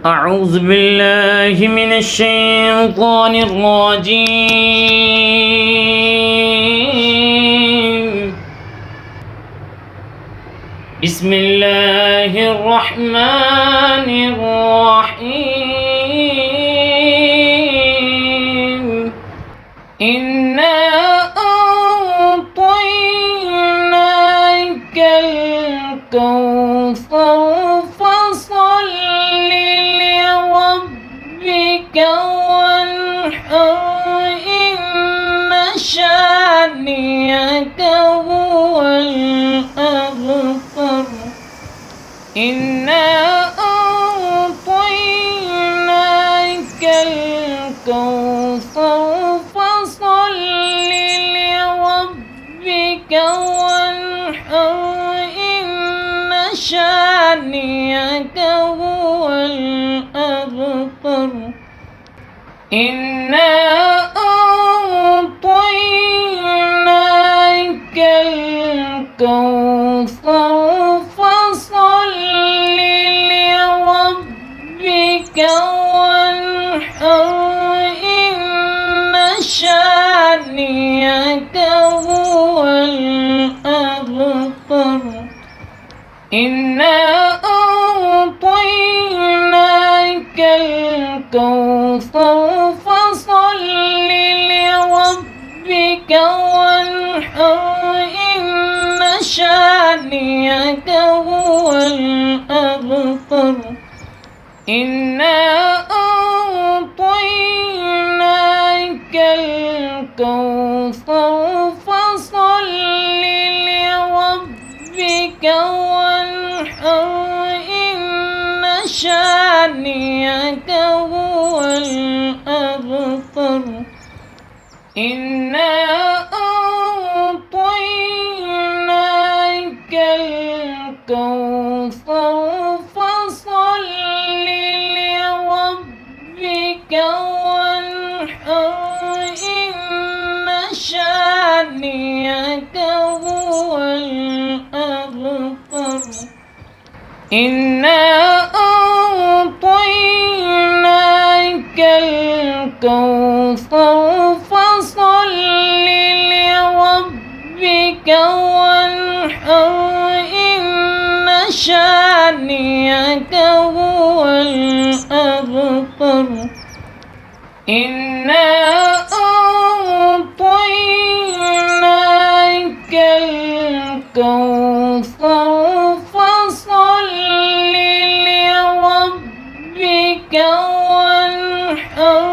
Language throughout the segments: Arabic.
أعوذ بالله من الشيطان الرجيم. بسم الله الرحمن الرحيم. إنا أعطيناك الكوثر فصل لربك وانحر إن شانئك هو الأبتر. إنا أعطيناك الكوثر فصل لربك وانحر إن شانئك هو الأبتر. إنا أعطيناك الكوثر فصل لربك وانحر إن شانئك هو الأبتر. إنا أعطيناك الكوثر فصل لربك وانحر إن شانئك هو الأبتر. إنا أعطيناك الكوثر فصل لربك وانحر إن شانئك هو الأبتر. إنا أعطيناك الكوثر فصل لربك وانحر إن شانئك هو الأبتر. إنا أعطيناك الكوثر فصل لربك وانحر إن شانئك هو الأبتر. إنا أعطيناك الكوثر فصل لربك وانحر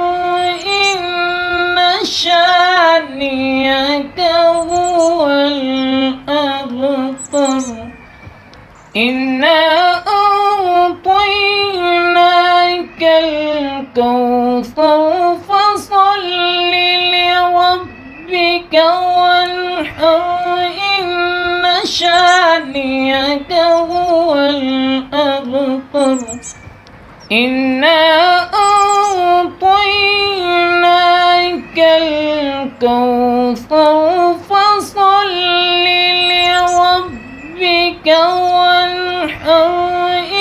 إن شانئك هو الأبتر. إنا أعطيناك الكوثر فصل لربك وانحر إن شانئك هو الأبتر. إنا أعطيناك الكوثر فصل لربك وانحر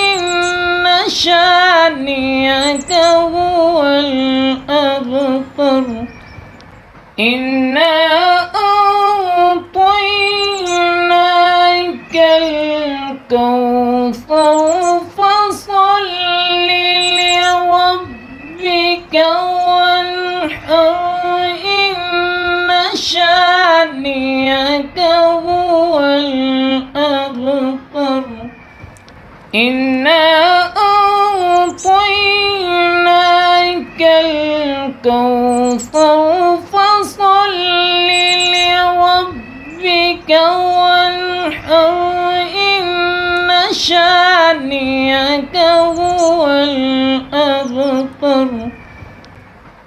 إن شانئك هو الأبتر. إنا أعطيناك الكوثر فصل لربك وانحر إن شانئك هو الأبتر. إنا أعطيناك الكوثر فصل لربك وانحر إن شانئك هو الأبتر.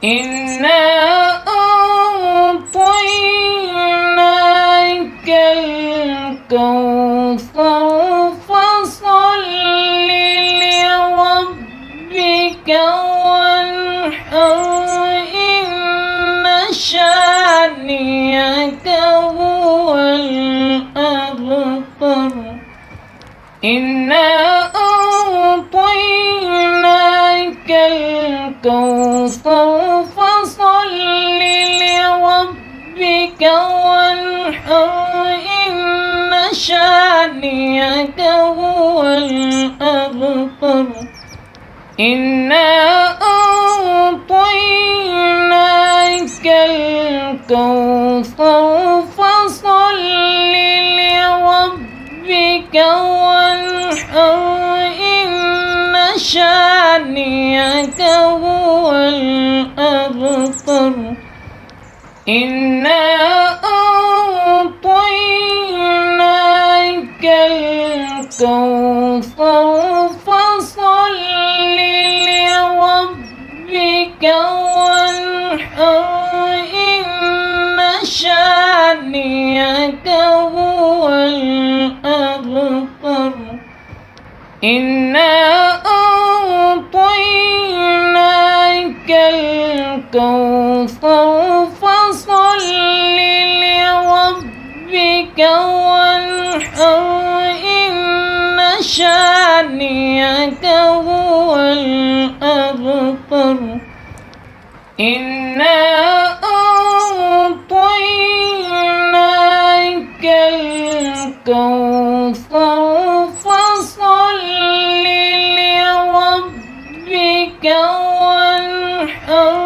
إنا أعطيناك الكوثر فصل لربك وانحر إن شانئك هو الأبتر. إنا أعطيناك الكوثر فصل لربك وانحر إن شانئك هو الأبتر إنا أعطيناك الكوثر فصل لربك وانحر إن شانئك هو الأبتر إنا أعطيناك الكوثر فصل لربك وانحر إن شانئك هو الأبتر إنا أعطيناك الكوثر فصل لربك وانحر إن شانئك هو الأبتر إنا أعطيناك الكوثر فصل لربك وانحر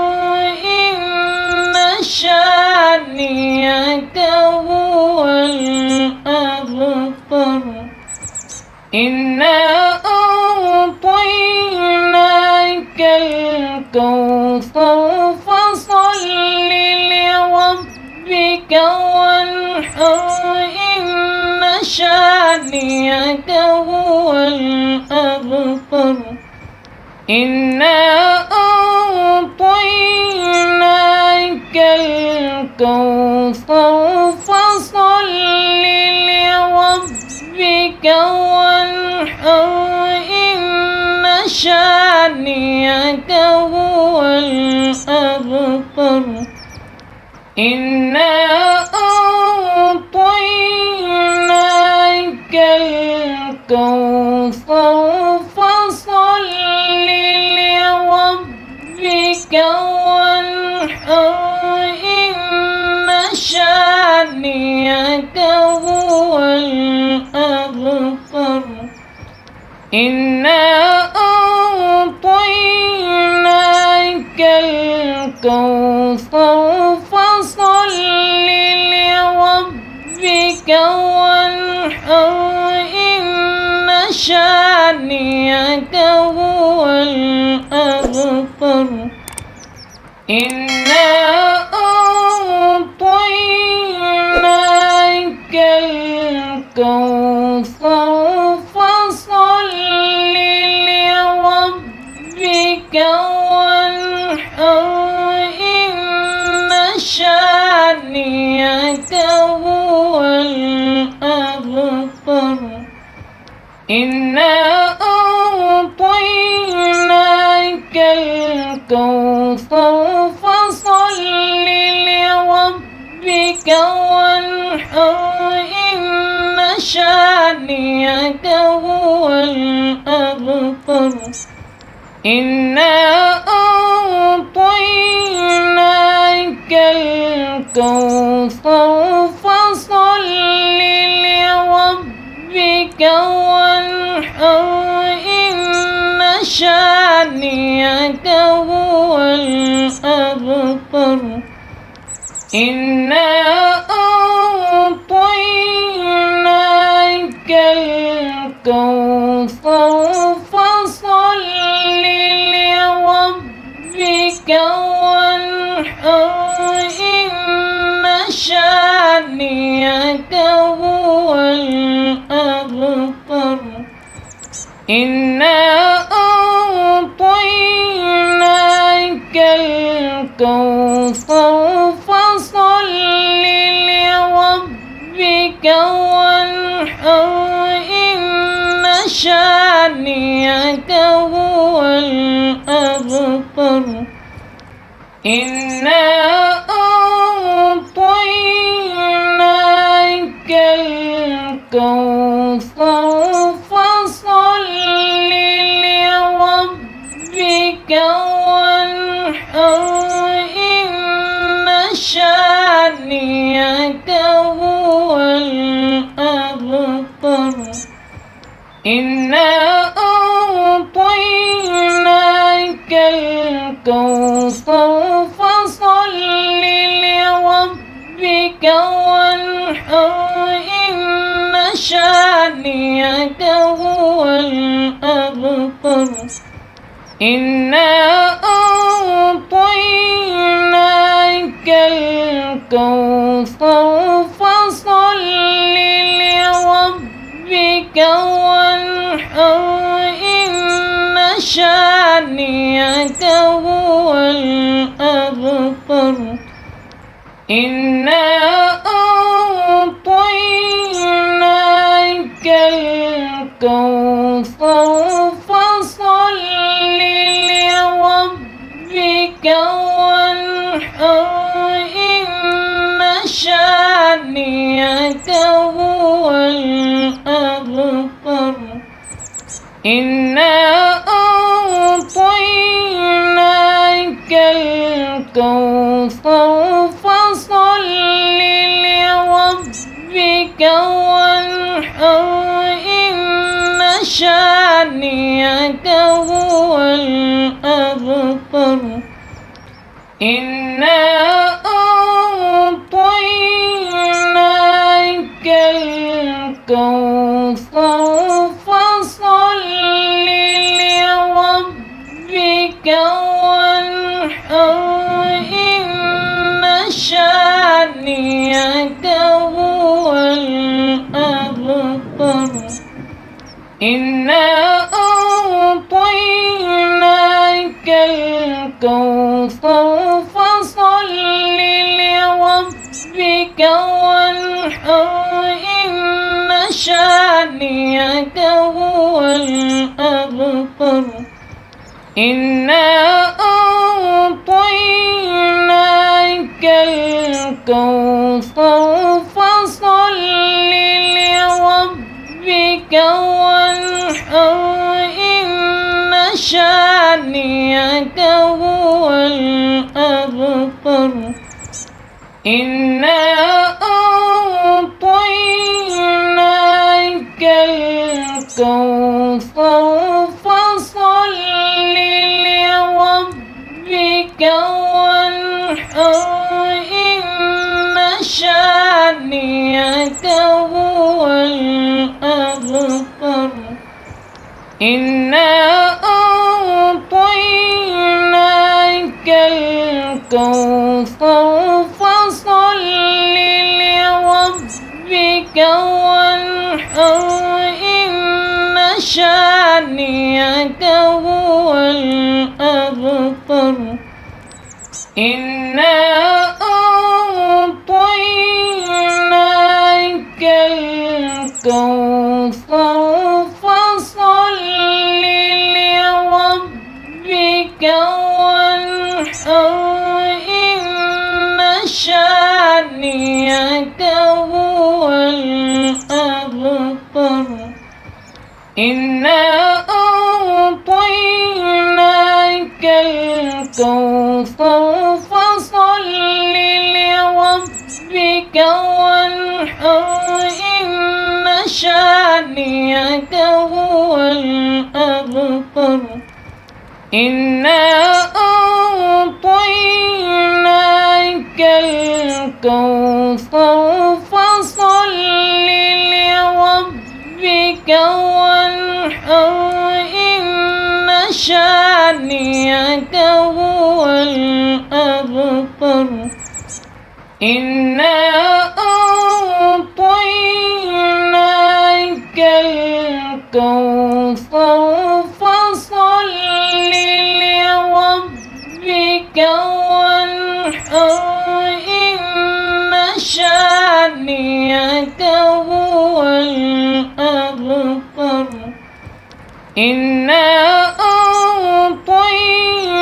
إن شانئك هو الأبتر إنا أعطيناك الكوثر فصل لربك وانحر إن شانئك هو الأبتر إنا أعطيناك الكوثر فصل لربك وانحر إن شانئك هو الأبتر إنا أعطيناك الكوثر فصل لربك وانحر إن شانئك هو الأبتر إنا أعطيناك الكوثر فصل لربك وانحر إن شانئك هو الأبتر إنا أعطيناك الكوثر فصل لربك وانحر إن شانئك هو الأبتر إنا أعطيناك الكوثر فصل لربك وانحر إن شانئك هو الأبتر إنا أعطيناك الكوثر فصل لربك وانحر إن شانئك هو الأبتر إنا أعطيناك الكوثر فصل لربك وانحر إن شانئك هو الأبتر إنا أعطيناك الكوثر فصل لربك وانحر إن شانئك هو الأبتر إنا أعطيناك الكوثر فصل لربك وانحر وانحر إن شانئك هو الأبتر إنا أعطيناك الكوثر فصل لربك وانحر إن شانئك هو الأبتر إنا أعطيناك الكوثر فصل لربك وانحر إن شانئك هو الأبتر إنا أعطيناك الكوثر فصل لربك وانحر إن شانئك هو الأبتر إنا أعطيناك الكوثر فصل لربك وانحر إن شانئك هو الأبتر إنا أعطيناك الكوثر فصل لربك وانحر إن شانئك هو الأبتر إنا أعطيناك الكوثر فصل لربك وانحر إن شانئك هو الأبتر إنا أعطيناك الكوثر فصل لربك وانحر إن شانئك هو الأبتر إنا أعطيناك الكوثر فصل لربك وانحر إن شانئك هو الأبتر إنا أعطيناك الكوثر فصل لربك وانحر إن شانئك هو الأبتر إنا أعطيناك الكوثر فصل لربك وانحر إن شانئك هو الأبتر إنا أعطيناك الكوثر فصل لربك وانحر إن شانئك هو الأبتر إنا أعطيناك الكوثر فصل لربك وانحر إن شانئك هو الأبتر إنا أعطيناك الكوثر فصل لربك وانحر إن شانئك شانئك هو الأبتر إنا أعطيناك الكوثر فصل لربك وانحر إن شانئك هو الأبتر إنا أعطيناك الكوثر فصل لربك وانحر إن شانئك هو الأبتر إنا أعطيناك الكوثر فصل لربك وانحر إن شانئك هو الأبتر إنا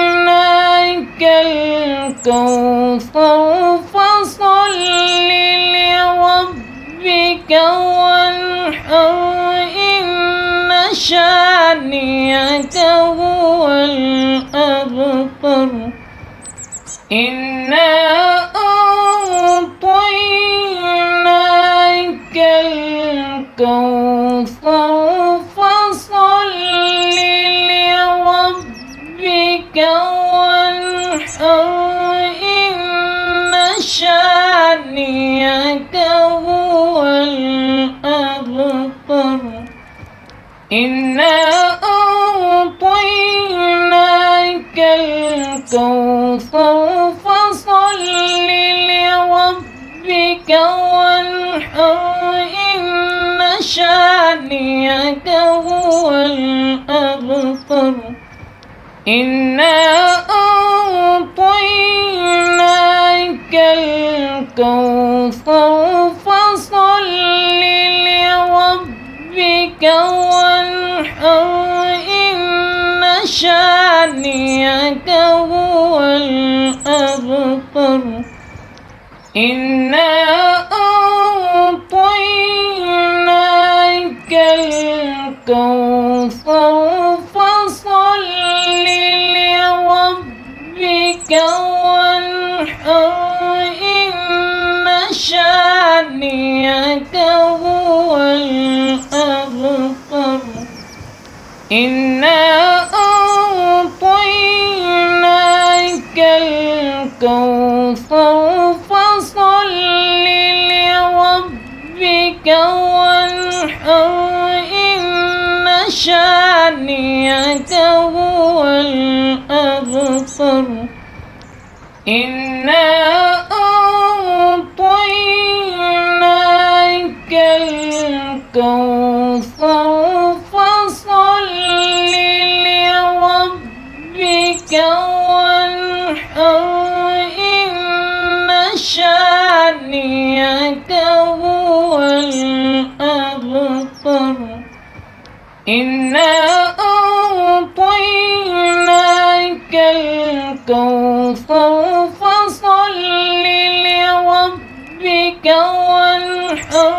أعطيناك الكوثر فصل لربك وانحر إن شانئك هو الأبتر إنا أعطيناك الكوثر فصل لربك وانحر إن شانئك هو الأبتر إنا أعطيناك الكوثر فصل لربك وانحر إن شانئك هو الأبتر إنا أعطيناك الكوثر فصل لربك وانحر إن شانئك هو الأبتر إنا أعطيناك الكوثر فصل لربك وانحر إن شانئك هو الأبتر إنا أعطيناك الكوثر فصل لربك وانحر إن شانئك هو الأبتر إنا أعطيناك الكوثر فصل لربك وانحر إن شانئك هو الأبتر إنا أعطيناك الكوثر فصل لربك وانحر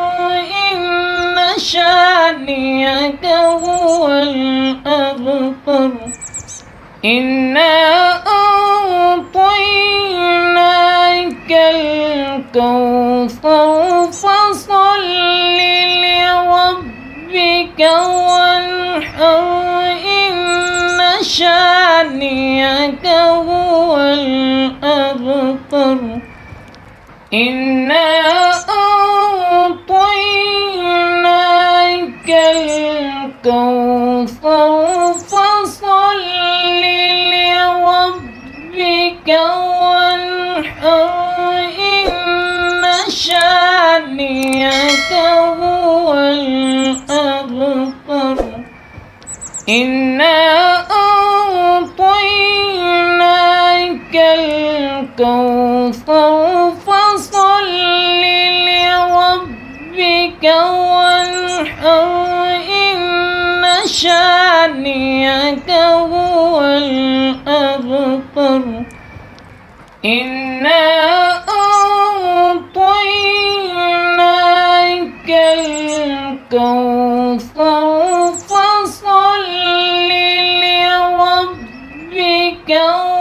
إن شانئك هو الأبتر إنا أعطيناك الكوثر فصل لربك وانحر إن شانئك هو الأبتر إنا أعطيناك الكوثر فصل لربك وانحر إن شانئك هو الأبتر إنا أعطيناك الكوثر فصل لربك وانحر إن شانئك هو الأبتر إنا أعطيناك الكوثر فصل لربك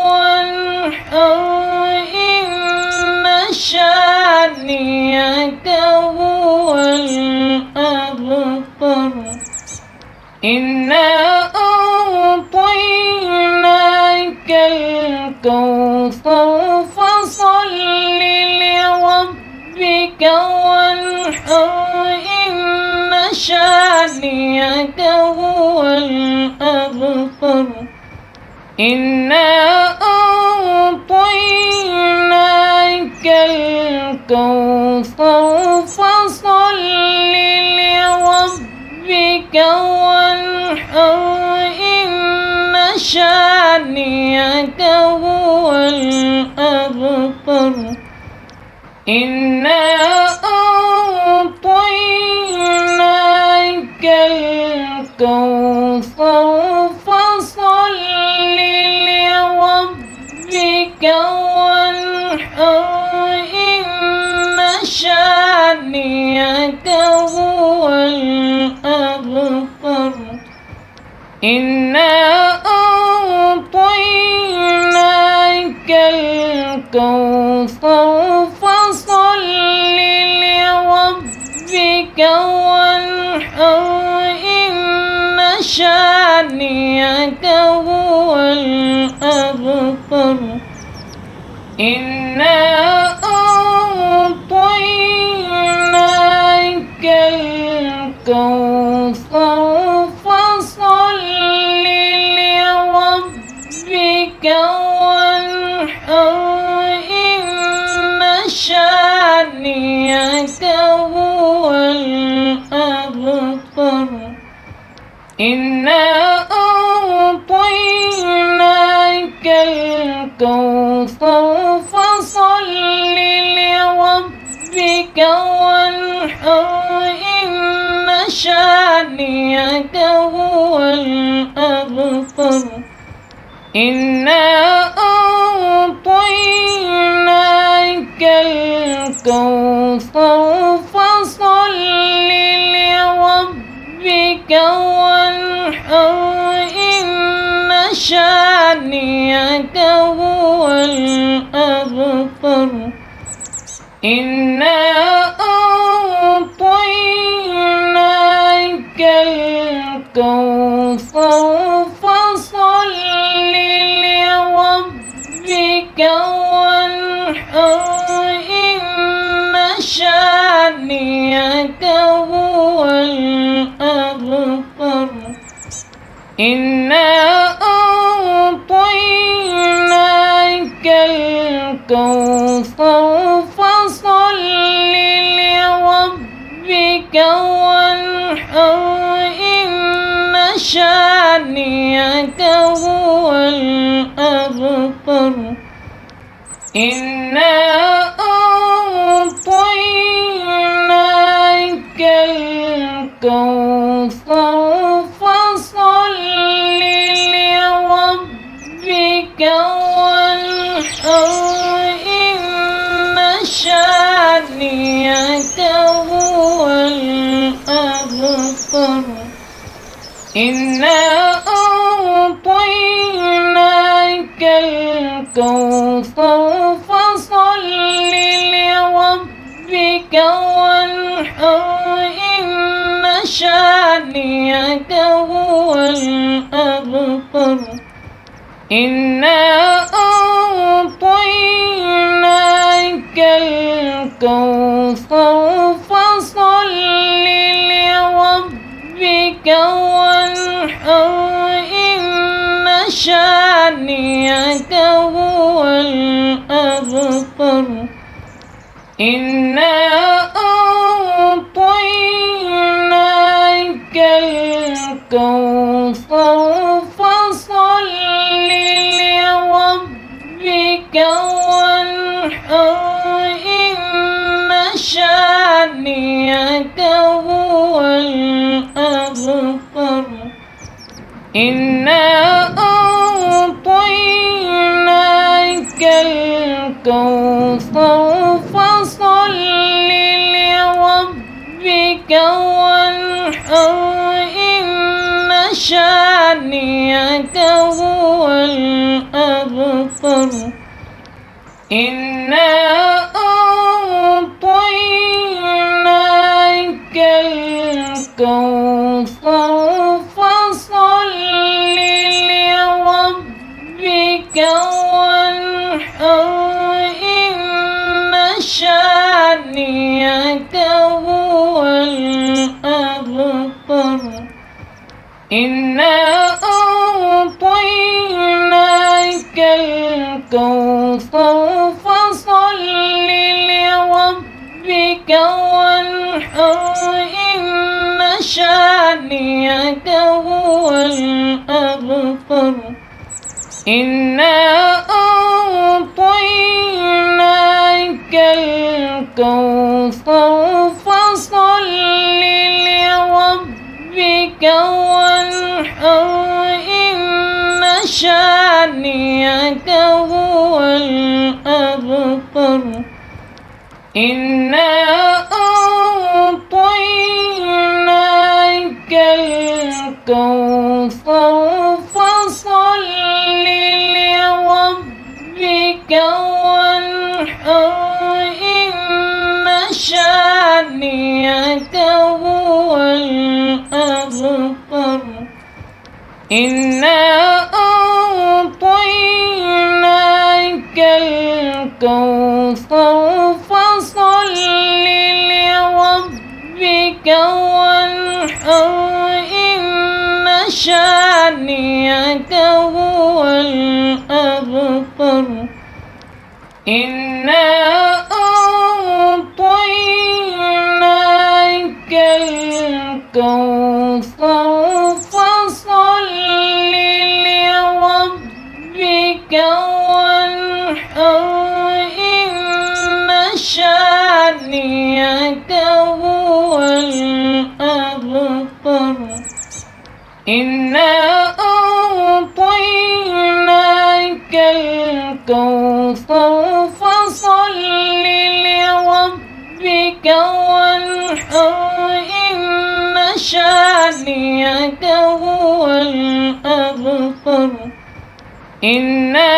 وانحر إن شانئك هو الأبتر إنا أعطيناك الكوثر فصل لربك وانحر إن شانئك هو الأبتر إنا أعطيناك الكوثر فصل لربك وانحر إن شانئك هو الأبتر إنا أعطيناك الكوثر فصل لربك وانحر إن شانئك هو الأبتر إنا أعطيناك الكوثر الكوثر فصل لربك وانحر إن شانئك هو الأبتر إنا أعطيناك الكوثر فصل لربك وانحر إن شانئك هو الأبتر إنا أعطيناك الكوثر فصل لربك وانحر إن شانئك هو الأبتر إنا أعطيناك الكوثر فصل لربك وانحر إن شانئك هو الأبتر إنا أعطيناك الكوثر فصل لربك وانحر إن شانئك هو الأبتر إنا أعطيناك الكوثر فصل لربك وانحر إن شانئك هو الأبتر إنا أعطيناك الكوثر فصل لربك وانحر إن شانئك هو الأبتر إنا أعطيناك الكوثر فصل لربك وانحر إن شانئك هو الأبتر إنا أعطيناك الكوثر فصل لربك وانحر إن شانئك هو الأبتر إنا أعطيناك الكوثر فصل لربك وانحر إن شانئك هو الأبتر إنا أعطيناك الكوثر فصل لربك وانحر إن شانئك هو الأبتر إنا أعطيناك الكوثر فصل لربك وانحر إن شانئك هو الأبتر إنا أعطيناك الكوثر فصل لربك وانحر إن شانئك هو الأبتر إنا أعطيناك الكوثر فصل لربك وانحر إن شانئك هو الأبتر إنا أعطيناك الكوثر فصل لربك وانحر شانئك هو الأبتر إنا أعطيناك الكوثر فصل لربك وانحر إن شانئك هو الأبتر إنا أعطيناك الكوثر فصل لربك وانحر إن شانئك هو الأبتر إنا أعطيناك الكوثر فصل لربك وانحر إن شانئك هو الأبتر إنا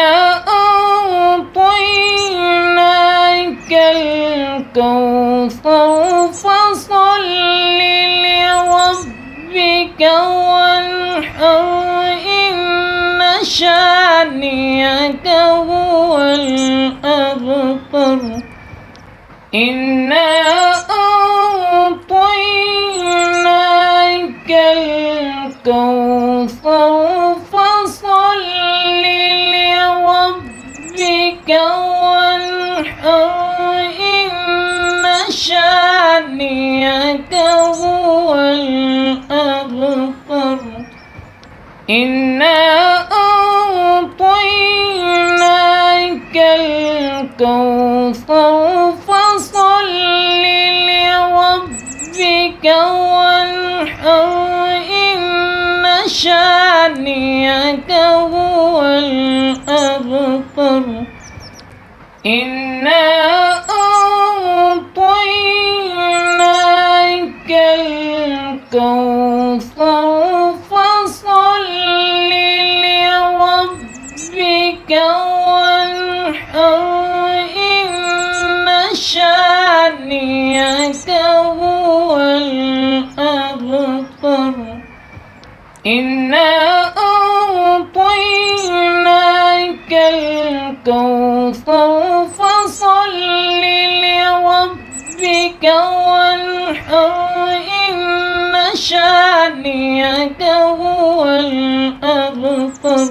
أعطيناك الكوثر فصل لربك وانحر إن شانئك هو الأبتر إنا أعطيناك الكوثر فصل لربك وانحر إن شانئك هو الأبتر إنا أعطيناك الكوثر فصل لربك وانحر إن شانئك هو الأبتر إنا أعطيناك الكوثر فصل لربك وانحر إن شانئك هو الأبتر إنا أعطيناك الكوثر فصل لربك وانحر إن شانئك هو الأبتر إنا أعطيناك الكوثر فصل لربك وانحر إن شانئك هو الأبتر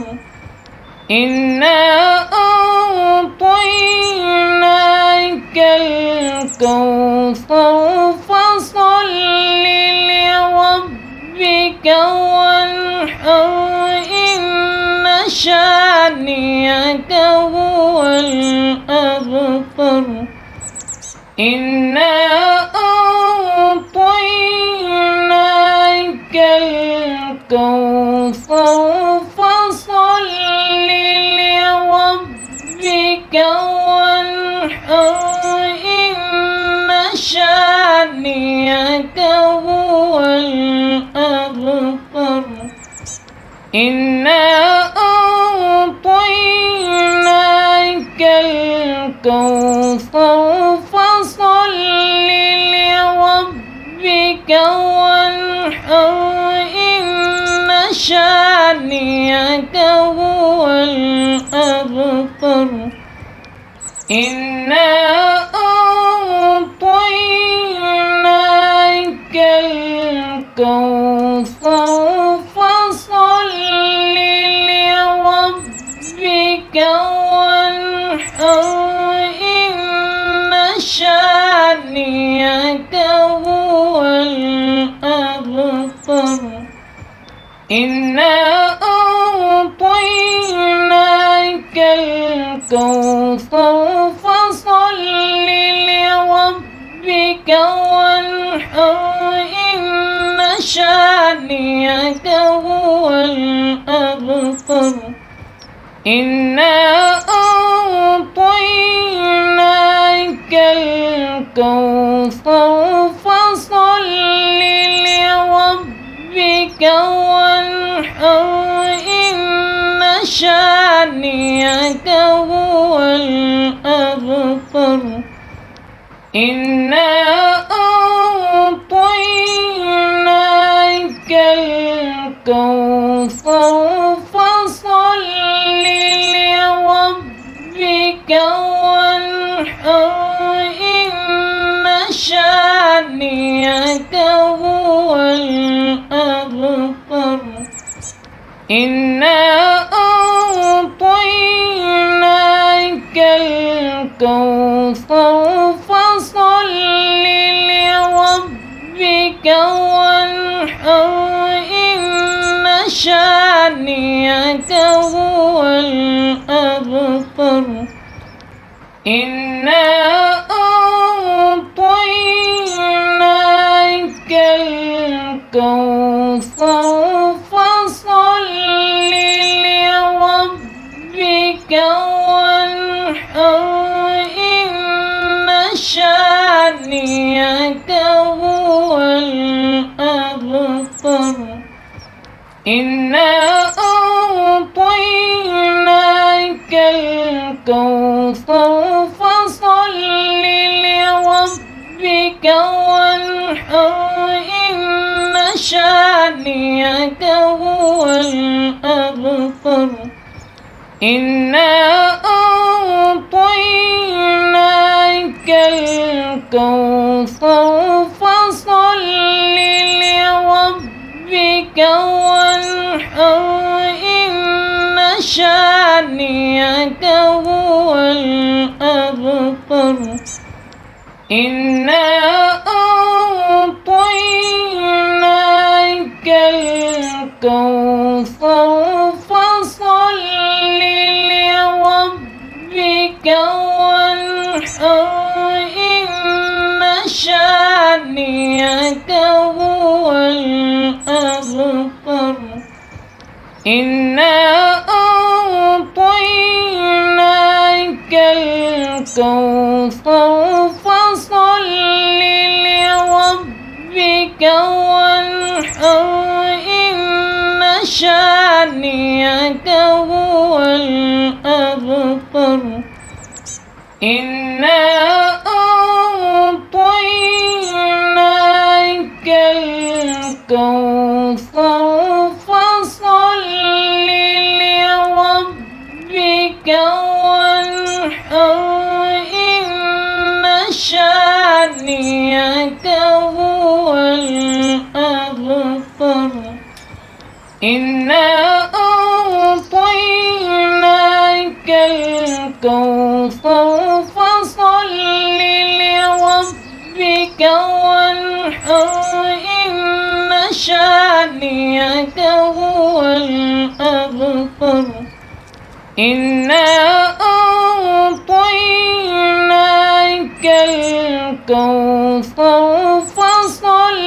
إنا أعطيناك الكوثر فصل لربك وانحر إن شانئك هو الأبتر إنا أعطيناك الكوثر فصل لربك وانحر إن شانئك هو الأبتر الأبتر إنا أعطيناك الكوثر فصل لربك وانحر إن شانئك هو الأبتر إنا أعطيناك الكوثر فصل لربك وانحر إن شانئك هو الأبتر إنا أعطيناك الكوثر فصل لربك وانحر إن شانئك هو الأبتر الكوثر فصل لربك وانحر إن شانئك هو الأبتر إنا أعطيناك الكوثر فصل لربك وانحر إن شانئك هو الأبتر. إنا أعطيناك الكوثر فصل لربك وانحر إن شانئك هو الأبتر. إنا أعطيناك إنا أعطيناك الكوثر فصل لربك وانحر إن شانئك هو الأبتر إنا أعطيناك الكوثر فصل لربك وانحر إن شانئك هو الأبتر إنا أعطيناك الكوثر فصل لربك وانحر إن شانئك هو الأبتر إنا أعطيناك الكوثر فصل لربك وانحر إن شانئك هو الأبتر إنا أعطيناك الكوثر فصل لربك وانحر إن شانئك هو الأبتر إنا أعطيناك الكوثر فصل لربك وانحر إن شانئك هو الأبتر إنا أعطيناك الكوثر فصل لربك وانحر إن شانئك هو الأبتر إنا أعطيناك الكوثر فصل لربك وانحر إن شانئك هو الأبتر إنا أعطيناك الكوثر فصل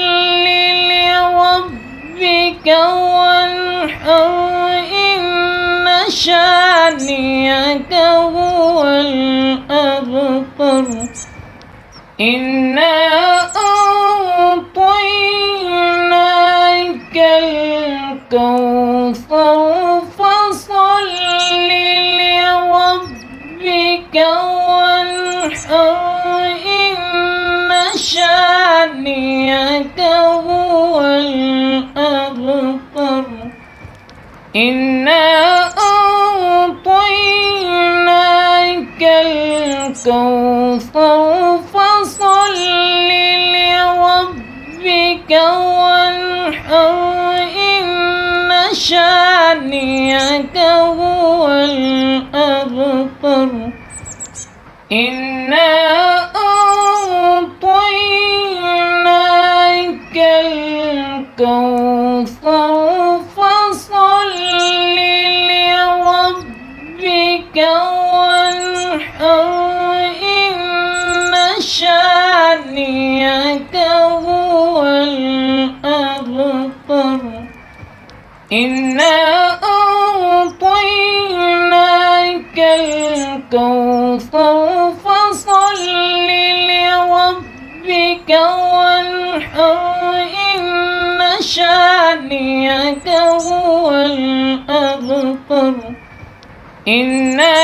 لربك وانحر إن شانئك هو الأبتر إنا أعطيناك الكوثر فصل لربك وانحر إن شانئك هو الأبتر إنا أعطيناك الكوثر فصل لربك وانحر إن شانئك هو الأبتر إنا أعطيناك الكوثر فصل لربك وانحر إن شانئك هو الأبتر إنا أعطيناك الكوثر فصل لربك وانحر إن شانئك هو الأبتر إنا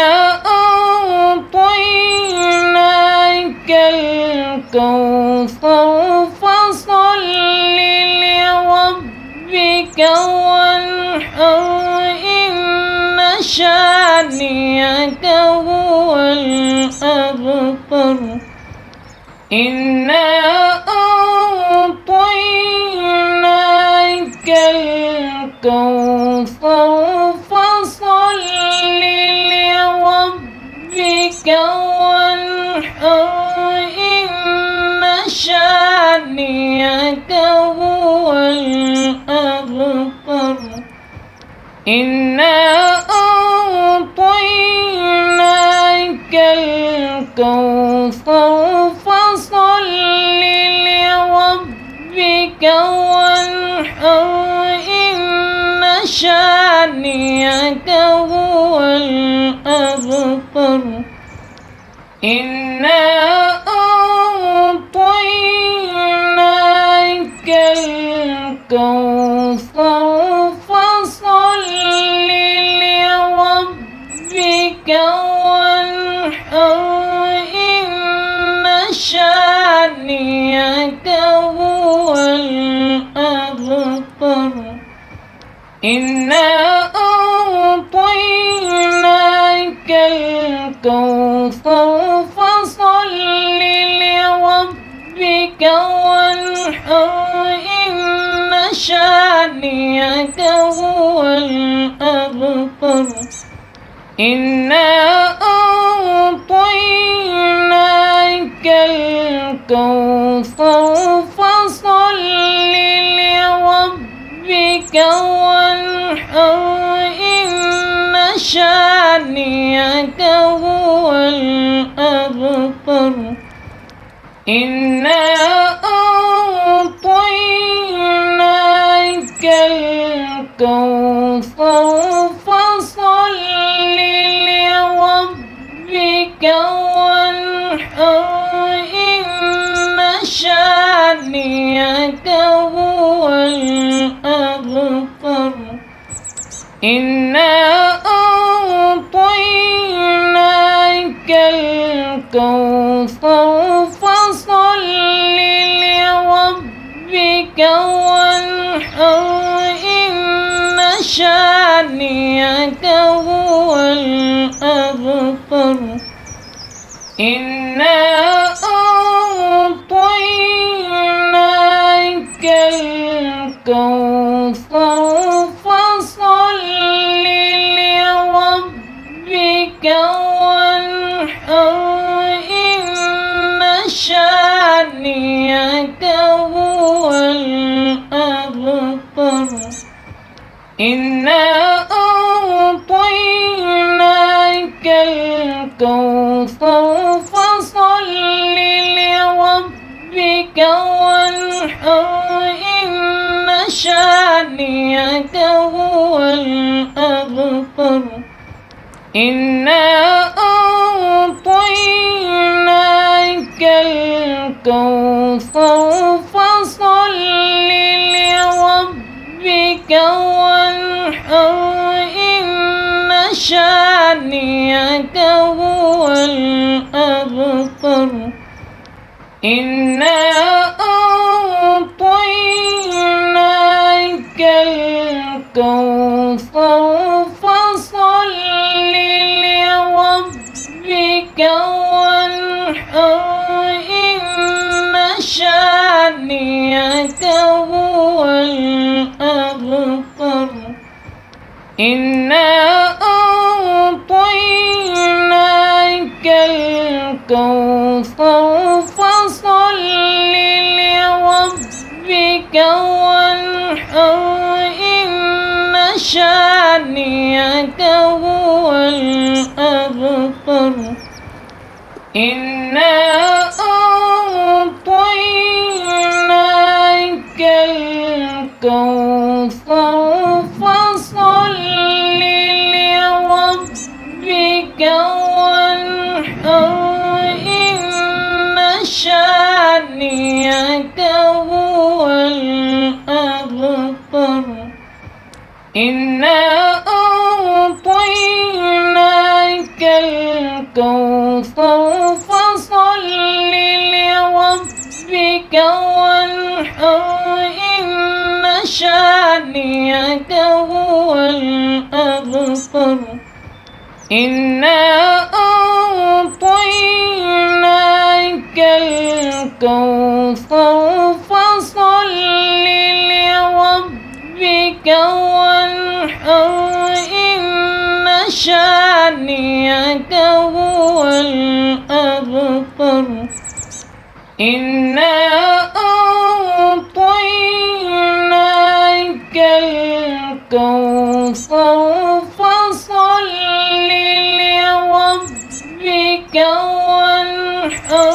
أعطيناك الكوثر فصل لربك وانحر إن شانئك هو الأبتر إنا أعطيناك الكوثر الكوثر فصل لربك وانحر إن شانئك هو الأبتر إنا أعطيناك الكوثر فصل لربك وانحر إن شانئك هو الأبتر إنا أعطيناك الكوثر فصل لربك وانحر إن شانئك هو الأبتر إنا أعطيناك الكوثر فصل لربك وانحر إن شانئك هو الأبتر إنا أعطيناك الكوثر فصل لربك وانحر إن شانئك هو الأبتر إنا أعطيناك الكوثر فصل لربك وانحر إن شانئك هو الأبتر إنا أعطيناك الكوثر فصل لربك وانحر إن شانئك هو الأبتر إنا أعطيناك الكوثر فصل لربك وانحر إن شانئك هو الأبتر إنا أعطيناك الكوثر فصل لربك وانحر إن شانئك هو الأبتر إنا أعطيناك الكوثر فصل لربك وانحر إن شانئك هو الأبتر إنا أعطيناك الكوثر فصل لربك وانحر إن شانئك هو الأبتر إنا أعطيناك الكوثر فصل لربك وانحر إن شانئك هو الأبتر إنا أعطيناك الكوثر فصل لربك وانحر إن شانئك هو الأبتر إنا أعطيناك الكوثر فصل لربك وانحر إن شانئك هو الأبتر إنا أعطيناك الكوثر فصل لربك وانحر إن شانئك هو الأبتر إنا أعطيناك الكوثر فصل لربك وانحر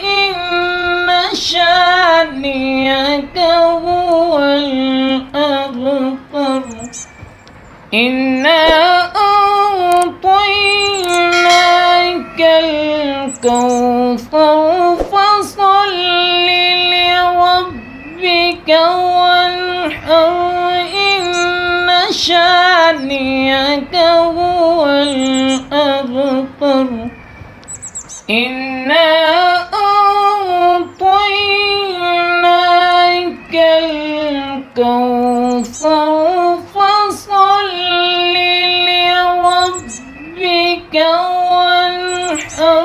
إن شانئك هو الأبتر إنا أعطيناك الكوثر فصل لربك وانحر إن شانئك هو الأبتر إنا أعطيناك الكوثر فصل لربك وانحر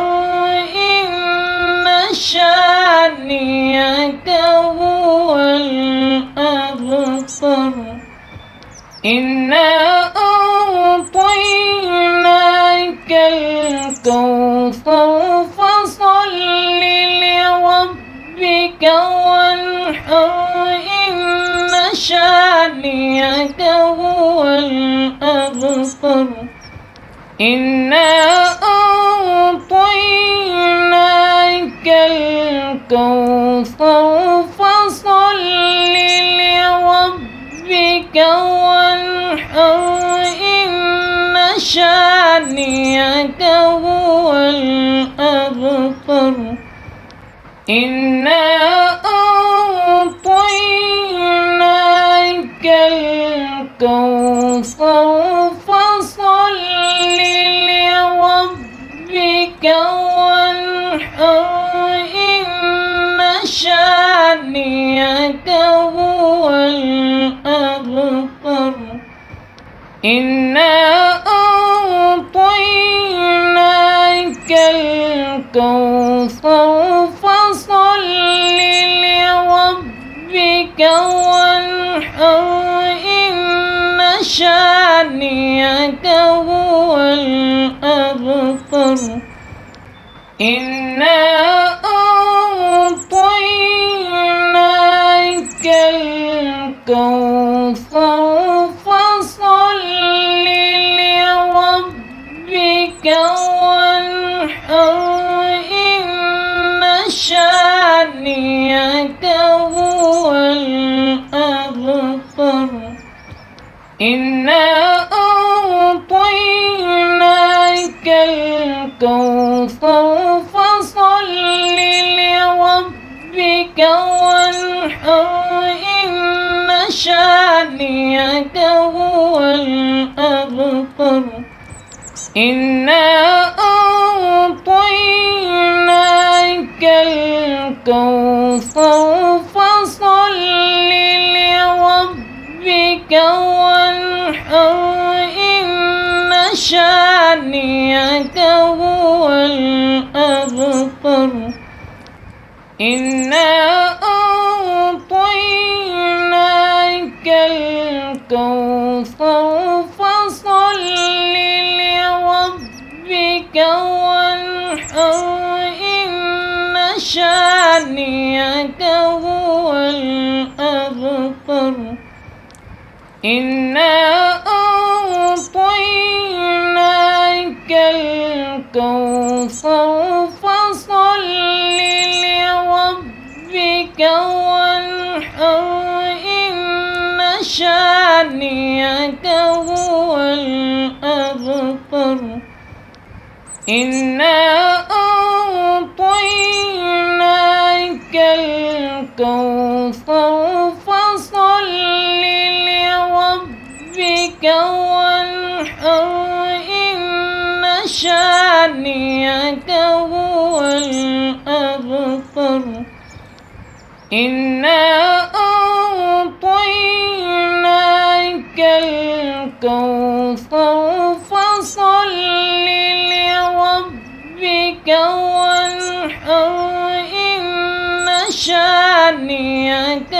إن شانئك هو الأبتر إنا أعطيناك الكوثر فصل لربك وانحر إن شانئك هو الأبتر إنا أعطيناك الكوثر فصل لربك وانحر إن شانئك هو الأبتر إنا أعطيناك الكوثر فصل لربك وانحر إن شانئك هو الأبتر إنا أعطيناك الكوثر فصل لربك وانحر إن شانئك هو الأبتر إنا أعطيناك الكوثر فصل لربك وانحر إن شانئك هو الأبتر إنا أعطيناك الكوثر فصل لربك وانحر إن شانئك هو الأبتر إنا أعطيناك الكوثر فصل لربك وانحر إن شانئك هو الأبتر إنا أعطيناك الكوثر فصل لربك وانحر إن شانئك هو الأبتر إنا أعطيناك الكوثر فصل لربك وانحر إن شانئك هو الأبتر إنا أعطيناك الكوثر فصل لربك وانحر إن شانئك هو الأبتر إنا أعطيناك الكوثر فصل لربك وانحر إن شانئك